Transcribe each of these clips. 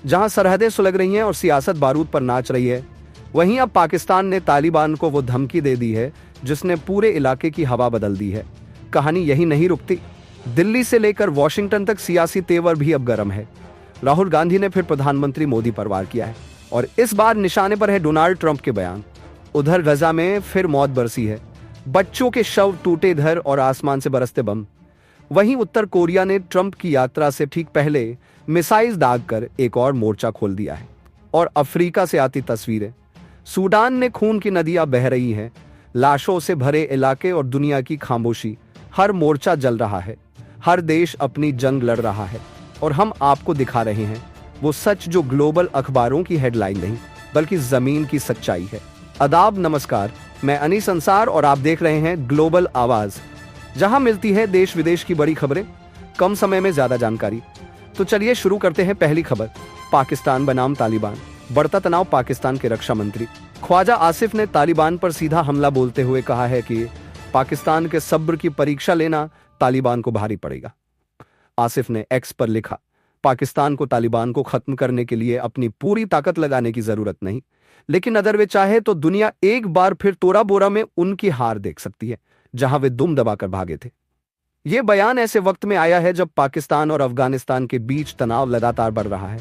जहां सरहदें सुलग रही हैं और सियासत बारूद पर नाच रही है, वहीं अब पाकिस्तान ने तालिबान को वो धमकी दे दी है जिसने पूरे इलाके की हवा बदल दी है। कहानी यही नहीं रुकती। दिल्ली से लेकर वॉशिंगटन तक सियासी तेवर भी अब गर्म है। राहुल गांधी ने फिर प्रधानमंत्री मोदी पर वार किया है और इस बार निशाने पर है डोनाल्ड ट्रंप के बयान। उधर गजा में फिर मौत बरसी है, बच्चों के शव टूटे इधर और आसमान से बरसते बम। वहीं उत्तर कोरिया ने ट्रंप की यात्रा से ठीक पहले मिसाइल दागकर एक और मोर्चा खोल दिया है। और अफ्रीका से आती तस्वीरें, सूडान ने खून की नदियां बह रही हैं, लाशों से भरे इलाके और दुनिया की खामोशी। हर मोर्चा जल रहा है, हर देश अपनी जंग लड़ रहा है और हम आपको दिखा रहे हैं वो सच जो ग्लोबल अखबारों की हेडलाइन नहीं बल्कि जमीन की सच्चाई है। आदाब, नमस्कार, मैं अनीस अंसार और आप देख रहे हैं ग्लोबल आवाज, जहां मिलती है देश विदेश की बड़ी खबरें, कम समय में ज्यादा जानकारी। तो चलिए शुरू करते हैं। पहली खबर, पाकिस्तान बनाम तालिबान, बढ़ता तनाव। पाकिस्तान के रक्षा मंत्री ख्वाजा आसिफ ने तालिबान पर सीधा हमला बोलते हुए कहा है कि पाकिस्तान के सब्र की परीक्षा लेना तालिबान को भारी पड़ेगा। आसिफ ने एक्स पर लिखा, पाकिस्तान को तालिबान को खत्म करने के लिए अपनी पूरी ताकत लगाने की जरूरत नहीं, लेकिन अगर वे चाहे तो दुनिया एक बार फिर तोरा बोरा में उनकी हार देख सकती है जहां वे दुम दबाकर भागे थे। यह बयान ऐसे वक्त में आया है जब पाकिस्तान और अफगानिस्तान के बीच तनाव लगातार बढ़ रहा है।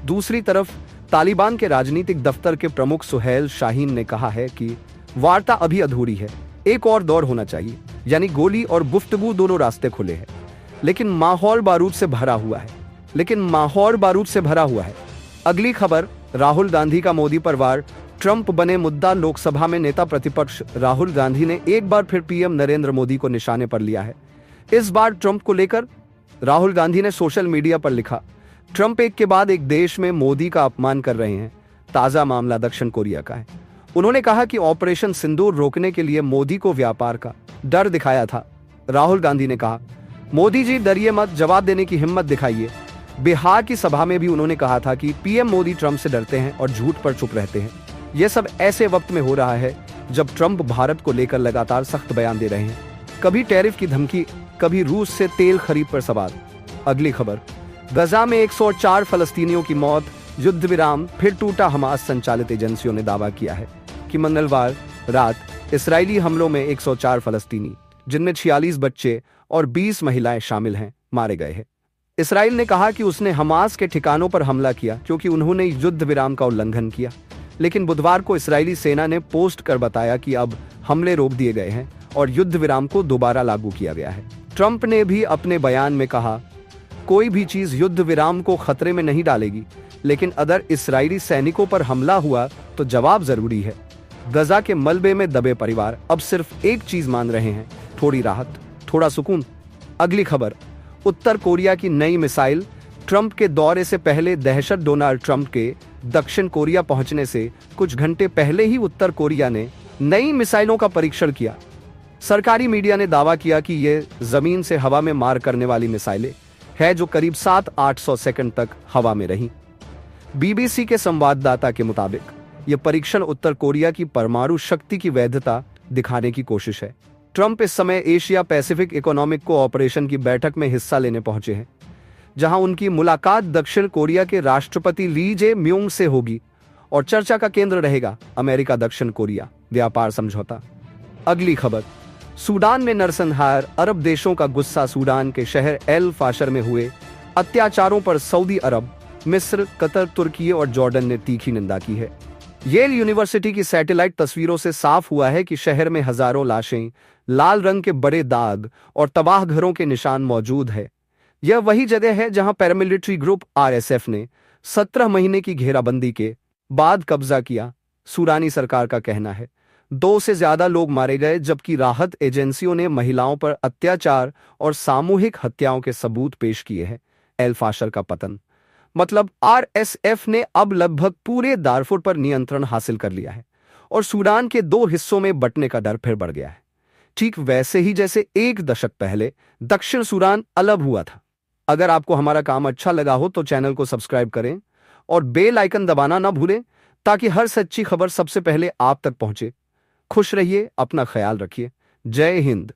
दूसरी तरफ तालिबान के राजनीतिक दफ्तर के प्रमुख सुहेल शाहीन ने कहा है कि वार्ता अभी अधूरी है, एक और दौर होना चाहिए, यानी गोली और गुफ्तगू दोनों रास्ते खुले हैं, लेकिन माहौल बारूद से भरा हुआ है। अगली खबर, राहुल गांधी का मोदी पर वार, ट्रंप बने मुद्दा। लोकसभा में नेता प्रतिपक्ष राहुल गांधी ने एक बार फिर पीएम नरेंद्र मोदी को निशाने पर लिया है। इस बार ट्रंप को लेकर राहुल गांधी ने सोशल मीडिया पर लिखा, ट्रंप एक के बाद एक देश में मोदी का अपमान कर रहे हैं। ताजा मामला दक्षिण कोरिया का है। उन्होंने कहा कि ऑपरेशन सिंदूर रोकने के लिए मोदी को व्यापार का डर दिखाया था। राहुल गांधी ने कहा, मोदी जी डरिए मत, जवाब देने की हिम्मत दिखाइए। बिहार की सभा में भी उन्होंने कहा था कि पीएम मोदी ट्रंप से डरते हैं और झूठ पर चुप रहते हैं। यह सब ऐसे वक्त में हो रहा है जब ट्रंप भारत को लेकर लगातार सख्त बयान दे रहे हैं, कभी टैरिफ की धमकी, कभी रूस से तेल खरीद पर सवाल। अगली खबर, गजा में 104 फलस्तीनियों की मौत, युद्ध विराम फिर टूटा। हमास संचालित एजेंसियों ने दावा किया है कि मंगलवार रात इस्राएली हमलों में 104 फलस्तीनी, जिनमें 46 बच्चे और 20 महिलाएं शामिल हैं, मारे गए हैं। इसराइल ने कहा कि उसने हमास के ठिकानों पर हमला किया क्योंकि उन्होंने युद्ध विराम का उल्लंघन किया, लेकिन बुधवार को इस्राएली सेना ने पोस्ट कर बताया कि अब हमले रोक दिए गए हैं और युद्ध विराम को दोबारा लागू किया गया है। ट्रंप ने भी अपने बयान में कहा, कोई भी चीज युद्ध विराम को खतरे में नहीं डालेगी, लेकिन अगर इस्राएली सैनिकों पर हमला हुआ तो जवाब जरूरी है। गजा के मलबे में दबे परिवार अब सिर्फ एक चीज मान रहे हैं, थोड़ी राहत, थोड़ा सुकून। अगली खबर, उत्तर कोरिया की नई मिसाइल, ट्रंप के दौरे से पहले दहशत। डोनाल्ड ट्रंप के दक्षिण कोरिया पहुंचने से कुछ घंटे पहले ही उत्तर कोरिया ने नई मिसाइलों का परीक्षण किया। सरकारी मीडिया ने दावा किया कि ये जमीन से हवा में मार करने वाली मिसाइलें है जो करीब 700-800 सेकंड तक हवा में रही। बीबीसी के संवाददाता के मुताबिक यह परीक्षण उत्तर कोरिया की परमाणु शक्ति की वैधता दिखाने की कोशिश है। ट्रंप इस समय एशिया पैसिफिक इकोनॉमिक कोऑपरेशन की बैठक में हिस्सा लेने पहुंचे हैं, जहां उनकी मुलाकात दक्षिण कोरिया के राष्ट्रपति ली जे म्यूंग से होगी और चर्चा का केंद्र रहेगा अमेरिका दक्षिण कोरिया व्यापार समझौता। अगली खबर, सूडान में नरसंहार, अरब देशों का गुस्सा। सूडान के शहर एल फाशर में हुए अत्याचारों पर सऊदी अरब, मिस्र, कतर, तुर्की और जॉर्डन ने तीखी निंदा की है। येल यूनिवर्सिटी की सैटेलाइट तस्वीरों से साफ हुआ है कि शहर में हजारों लाशें, लाल रंग के बड़े दाग और तबाह घरों के निशान मौजूद है। यह वही जगह है जहां पैरामिलिट्री ग्रुप आरएसएफ ने 17 महीने की घेराबंदी के बाद कब्जा किया। सूडानी सरकार का कहना है 2 से ज्यादा लोग मारे गए, जबकि राहत एजेंसियों ने महिलाओं पर अत्याचार और सामूहिक हत्याओं के सबूत पेश किए हैं। एल फाशर का पतन मतलब आरएसएफ ने अब लगभग पूरे दारफुर पर नियंत्रण हासिल कर लिया है और सूडान के 2 हिस्सों में बंटने का डर फिर बढ़ गया है, ठीक वैसे ही जैसे 1 दशक पहले दक्षिण सूडान अलग हुआ था। अगर आपको हमारा काम अच्छा लगा हो तो चैनल को सब्सक्राइब करें और बेल आइकन दबाना ना भूलें ताकि हर सच्ची खबर सबसे पहले आप तक पहुंचे। खुश रहिए, अपना ख्याल रखिए। जय हिंद।